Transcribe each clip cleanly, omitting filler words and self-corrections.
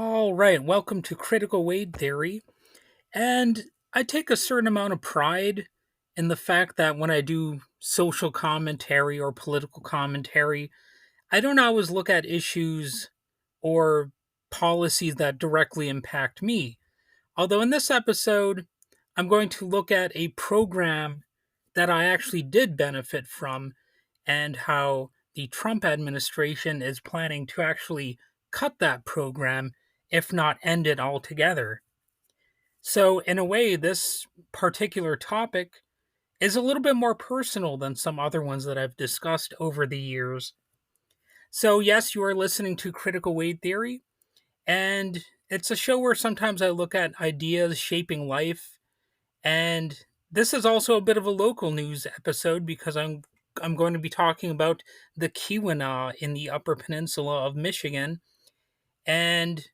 All right, welcome to Critical Weight Theory. And I take a certain amount of pride in the fact that when I do social commentary or political commentary, I don't always look at issues or policies that directly impact me. Although in this episode, I'm going to look at a program that I actually did benefit from and how the Trump administration is planning to actually cut that program, if not end it altogether. So, in a way, this particular topic is a little bit more personal than some other ones that I've discussed over the years. So, yes, you are listening to Critical Weight Theory, and it's a show where sometimes I look at ideas shaping life. And this is also a bit of a local news episode because I'm going to be talking about the Keweenaw in the Upper Peninsula of Michigan. And,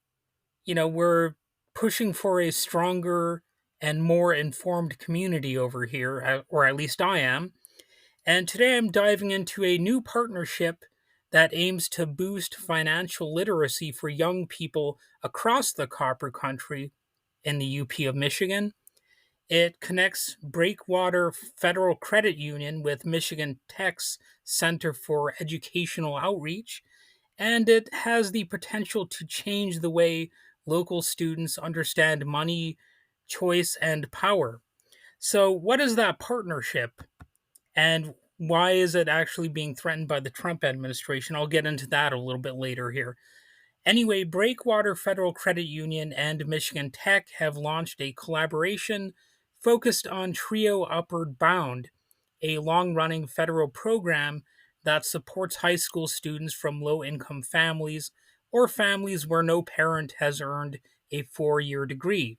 we're pushing for a stronger and more informed community over here, or at least I am. And today I'm diving into a new partnership that aims to boost financial literacy for young people across the Copper Country in the UP of Michigan. It connects Breakwater Federal Credit Union with Michigan Tech's Center for Educational Outreach, and it has the potential to change the way local students understand money, choice, and power. So, what is that partnership, and why is it actually being threatened by the Trump administration? I'll get into that a little bit later here. Anyway, Breakwater Federal Credit Union and Michigan Tech have launched a collaboration focused on Trio Upward Bound, a long running federal program that supports high school students from low income families or families where no parent has earned a 4-year degree.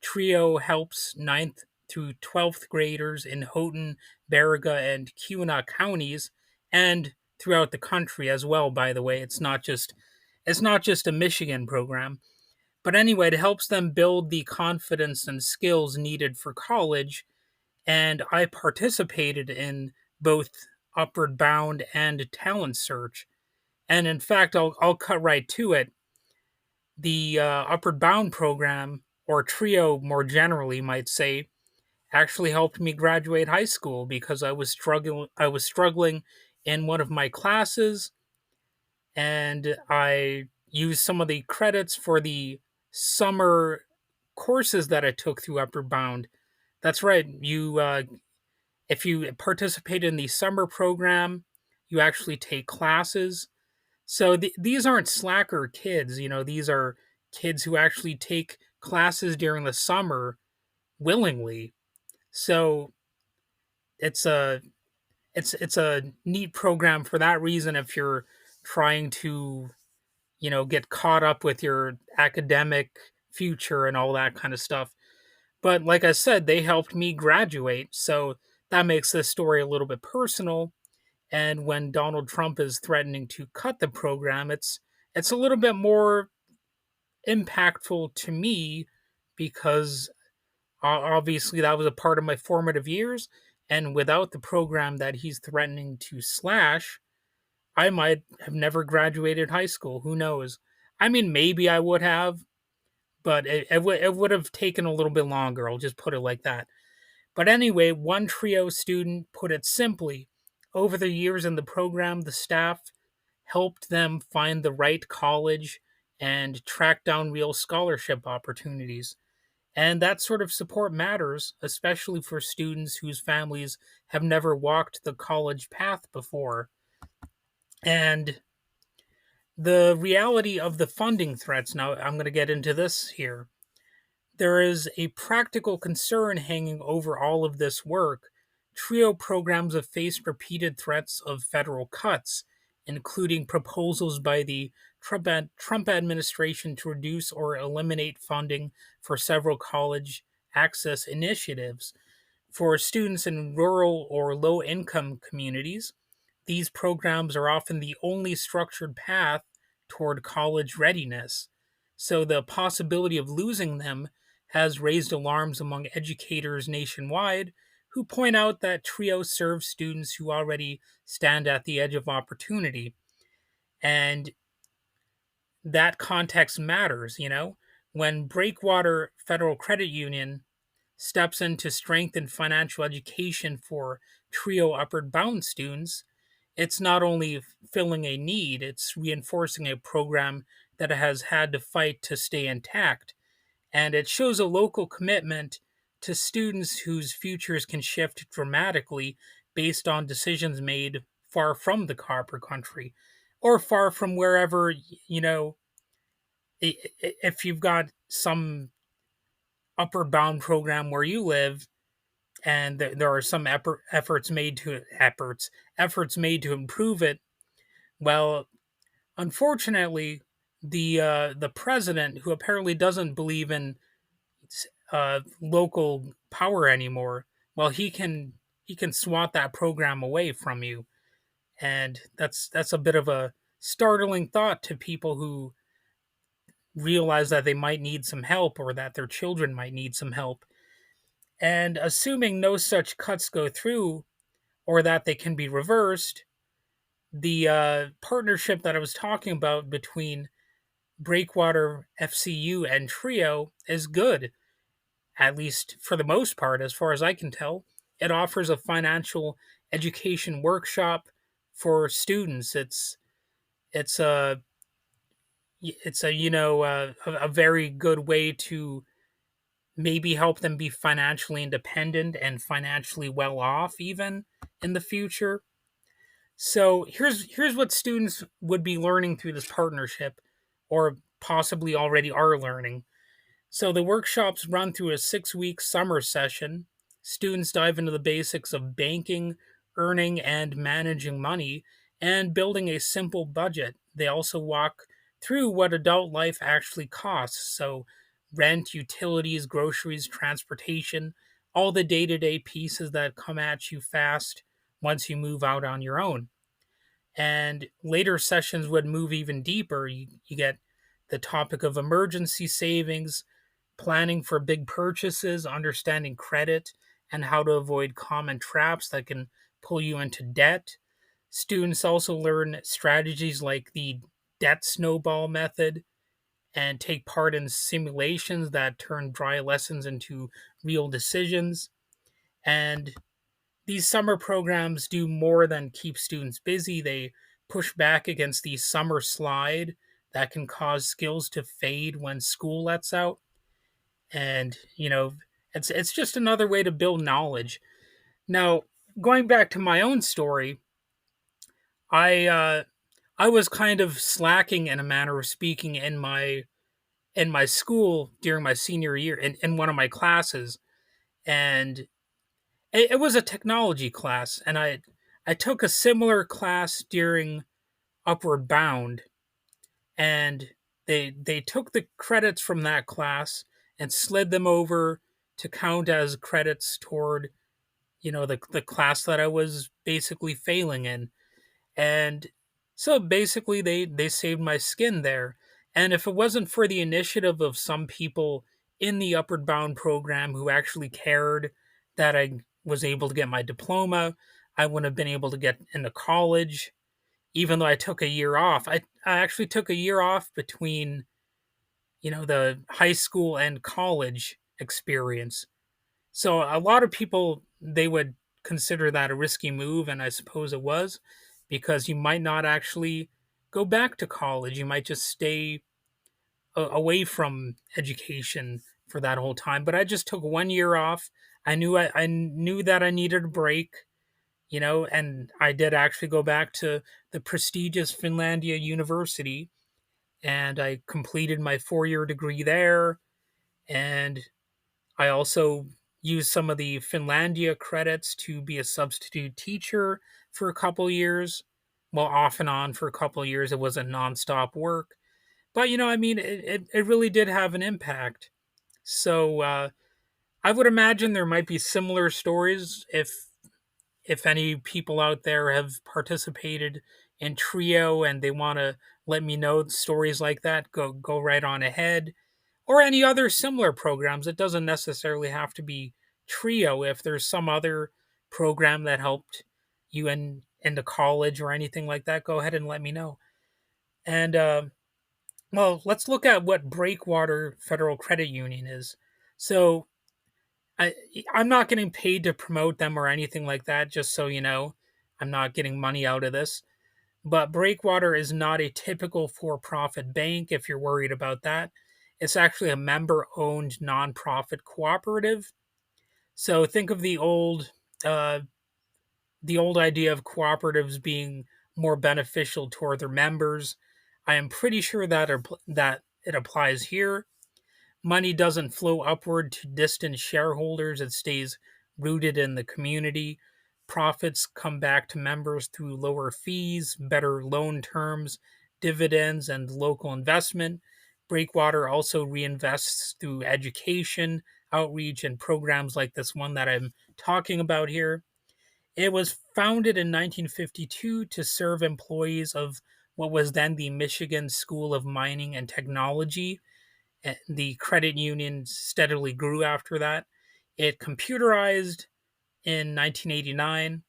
Trio helps ninth through 12th graders in Houghton, Baraga, and Keweenaw counties, and throughout the country as well, by the way. It's not just a Michigan program. But anyway, it helps them build the confidence and skills needed for college. And I participated in both Upward Bound and Talent Search. And in fact, I'll cut right to it. The Upward Bound program, or TRIO more generally, might say, actually helped me graduate high school because I was struggling in one of my classes, and I used some of the credits for the summer courses that I took through Upward Bound. That's right. If you participate in the summer program, you actually take classes. So these aren't slacker kids. These are kids who actually take classes during the summer willingly. So it's a it's a neat program for that reason. If you're trying to get caught up with your academic future and all that kind of stuff. But like I said, they helped me graduate, so that makes this story a little bit personal. And when Donald Trump is threatening to cut the program, it's a little bit more impactful to me because obviously that was a part of my formative years, and without the program that he's threatening to slash, I might have never graduated high school. Who knows? I mean, maybe I would have, but it would have taken a little bit longer. I'll just put it like that. But anyway, one TRIO student put it simply: over the years in the program, the staff helped them find the right college and track down real scholarship opportunities. And that sort of support matters, especially for students whose families have never walked the college path before. And the reality of the funding threats, now I'm going to get into this here. There is a practical concern hanging over all of this work. TRIO programs have faced repeated threats of federal cuts, including proposals by the Trump administration to reduce or eliminate funding for several college access initiatives. For students in rural or low income communities, these programs are often the only structured path toward college readiness. So the possibility of losing them has raised alarms among educators nationwide who point out that TRIO serves students who already stand at the edge of opportunity. And that context matters, you know? When Breakwater Federal Credit Union steps in to strengthen financial education for TRIO upward bound students, it's not only filling a need, it's reinforcing a program that has had to fight to stay intact. And it shows a local commitment to students whose futures can shift dramatically based on decisions made far from the copper country or far from wherever, you know, if you've got some upward bound program where you live and there are some efforts made to improve it. Well, unfortunately, the president, who apparently doesn't believe in local power anymore, well, he can swat that program away from you, and that's a bit of a startling thought to people who realize that they might need some help or that their children might need some help. And assuming no such cuts go through or that they can be reversed, the partnership that I was talking about between Breakwater FCU and Trio is good, at least for the most part, as far as I can tell. It offers a financial education workshop for students. It's a a very good way to maybe help them be financially independent and financially well off even in the future. So here's what students would be learning through this partnership, or possibly already are learning. So the workshops run through a 6-week summer session. Students dive into the basics of banking, earning and managing money, and building a simple budget. They also walk through what adult life actually costs. So rent, utilities, groceries, transportation, all the day-to-day pieces that come at you fast once you move out on your own. And later sessions would move even deeper. You get the topic of emergency savings, planning for big purchases, understanding credit, and how to avoid common traps that can pull you into debt. Students also learn strategies like the debt snowball method and take part in simulations that turn dry lessons into real decisions. And these summer programs do more than keep students busy. They push back against the summer slide that can cause skills to fade when school lets out. And, it's just another way to build knowledge. Now, going back to my own story, I I was kind of slacking in a manner of speaking in my school during my senior year in one of my classes, and it was a technology class, and I took a similar class during Upward Bound, and they took the credits from that class and slid them over to count as credits toward the class that I was basically failing in. And so basically they saved my skin there. And if it wasn't for the initiative of some people in the Upward Bound program who actually cared that I was able to get my diploma, I wouldn't have been able to get into college, even though I took a year off. I actually took a year off between, the high school and college experience. So a lot of people, they would consider that a risky move, and I suppose it was, because you might not actually go back to college. You might just stay away from education for that whole time. But I just took 1 year off. I knew that I needed a break, and I did actually go back to the prestigious Finlandia University, and I completed my 4-year degree there, and I also used some of the Finlandia credits to be a substitute teacher for a couple years. Well, off and on for a couple years. It wasn't nonstop work. But, I mean, it really did have an impact. So I would imagine there might be similar stories if any people out there have participated in Trio and they want to let me know stories like that, go right on ahead, or any other similar programs. It doesn't necessarily have to be Trio. If there's some other program that helped you into college or anything like that, go ahead and let me know. And Well, let's look at what Breakwater Federal Credit Union is. So, I I'm not getting paid to promote them or anything like that, just so you know. I'm not getting money out of this. But Breakwater is not a typical for-profit bank if you're worried about that. It's actually a member-owned nonprofit cooperative. So think of uh, the old idea of cooperatives being more beneficial toward their members. I am pretty sure that it applies here. Money doesn't flow upward to distant shareholders, it stays rooted in the community. Profits come back to members through lower fees, better loan terms, dividends, and local investment. Breakwater also reinvests through education, outreach, and programs like this one that I'm talking about here. It was founded in 1952 to serve employees of what was then the Michigan School of Mining and Technology. The credit union steadily grew after that. It computerized in 1989,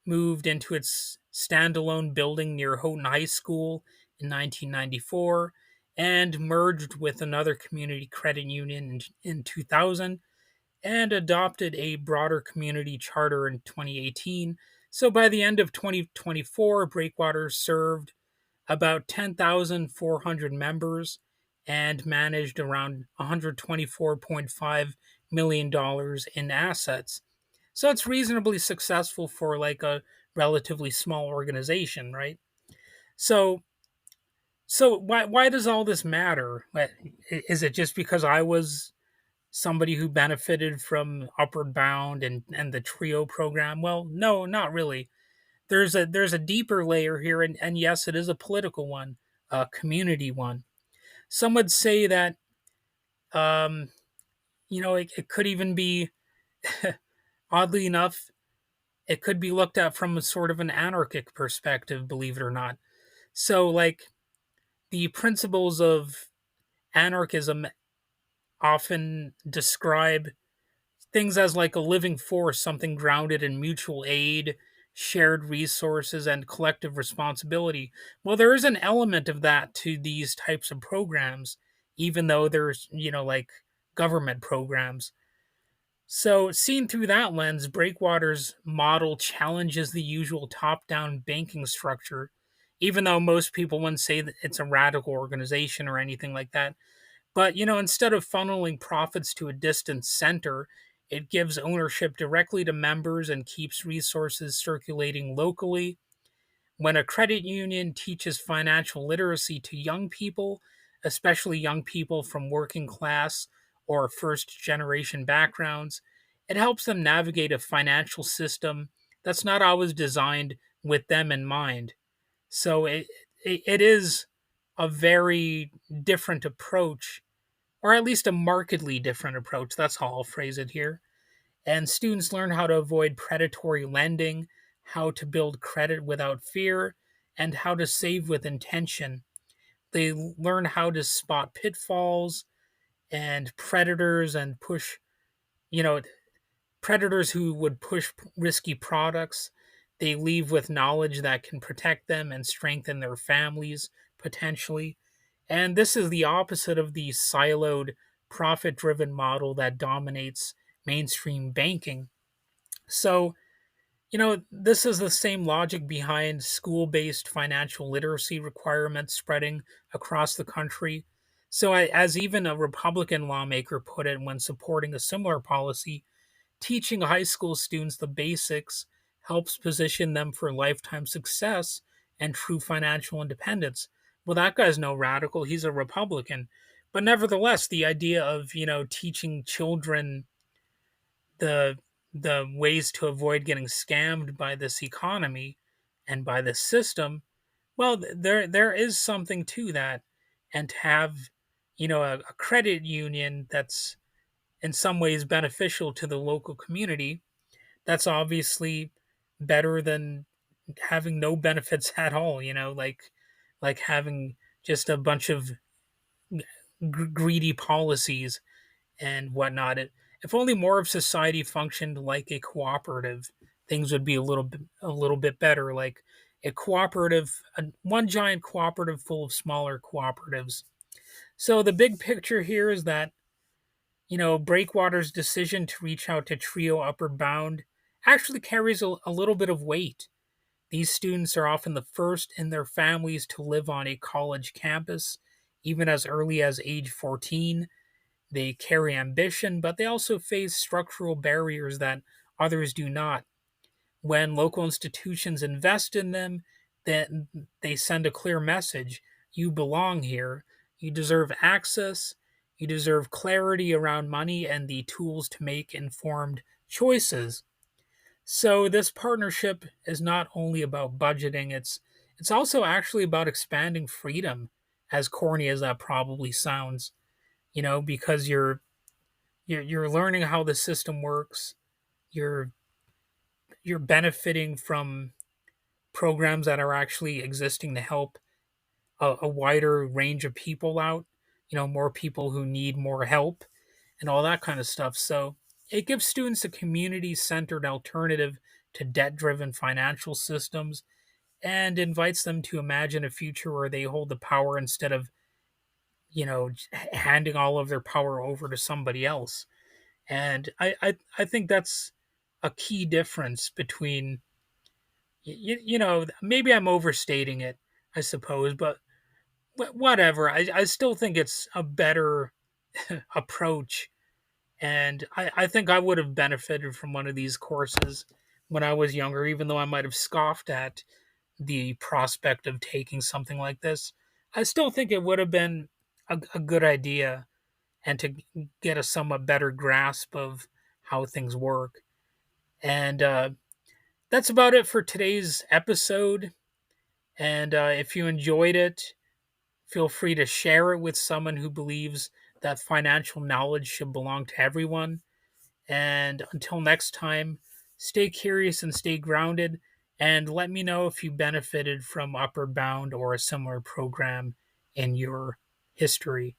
moved into its standalone building near Houghton High School in 1994, and merged with another community credit union in 2000, and adopted a broader community charter in 2018. So by the end of 2024, Breakwater served about 10,400 members and managed around $124.5 million dollars in assets. So it's reasonably successful for like a relatively small organization, right? So why does all this matter? Is it just because I was somebody who benefited from Upward Bound and the Trio program? Well, no, not really. There's a deeper layer here, and yes, it is a political one, a community one. Some would say that um, it could even be, oddly enough, it could be looked at from a sort of an anarchic perspective, believe it or not. So, like, the principles of anarchism often describe things as like a living force, something grounded in mutual aid, shared resources, and collective responsibility. Well, there is an element of that to these types of programs, even though there's, like government programs. So, seen through that lens, Breakwater's model challenges the usual top down banking structure, even though most people wouldn't say that it's a radical organization or anything like that. But, instead of funneling profits to a distant center, it gives ownership directly to members and keeps resources circulating locally. When a credit union teaches financial literacy to young people, especially young people from working class or first generation backgrounds, it helps them navigate a financial system that's not always designed with them in mind. So it is a very different approach, or at least a markedly different approach. That's how I'll phrase it here. And students learn how to avoid predatory lending, how to build credit without fear, and how to save with intention. They learn how to spot pitfalls and predators and push, you know, predators who would push risky products. They leave with knowledge that can protect them and strengthen their families potentially. And this is the opposite of the siloed, profit driven model that dominates mainstream banking. So, this is the same logic behind school based financial literacy requirements spreading across the country. So, as even a Republican lawmaker put it when supporting a similar policy, teaching high school students the basics helps position them for lifetime success and true financial independence. Well, that guy's no radical, he's a Republican. But nevertheless, the idea of, teaching children the ways to avoid getting scammed by this economy and by this system, well, there is something to that. And to have, a credit union that's in some ways beneficial to the local community, that's obviously better than having no benefits at all, like having just a bunch of greedy policies and whatnot. If only more of society functioned like a cooperative, things would be a little bit better. Like a cooperative, one giant cooperative full of smaller cooperatives. So the big picture here is that, Breakwater's decision to reach out to Trio Upper Bound actually carries a little bit of weight. These students are often the first in their families to live on a college campus, even as early as age 14. They carry ambition, but they also face structural barriers that others do not. When local institutions invest in them, then they send a clear message: you belong here, you deserve access, you deserve clarity around money and the tools to make informed choices. So this partnership is not only about budgeting, it's also actually about expanding freedom, as corny as that probably sounds, because you're learning how the system works. You're you're benefiting from programs that are actually existing to help a wider range of people out, more people who need more help and all that kind of stuff. So it gives students a community centered alternative to debt driven financial systems and invites them to imagine a future where they hold the power instead of, handing all of their power over to somebody else. And I think that's a key difference between, maybe I'm overstating it, I suppose, but whatever. I still think it's a better approach. And I think I would have benefited from one of these courses when I was younger, even though I might have scoffed at the prospect of taking something like this. I still think it would have been a good idea and to get a somewhat better grasp of how things work. And that's about it for today's episode. And if you enjoyed it, feel free to share it with someone who believes that financial knowledge should belong to everyone. And until next time, stay curious and stay grounded. And let me know if you benefited from Upward Bound or a similar program in your history.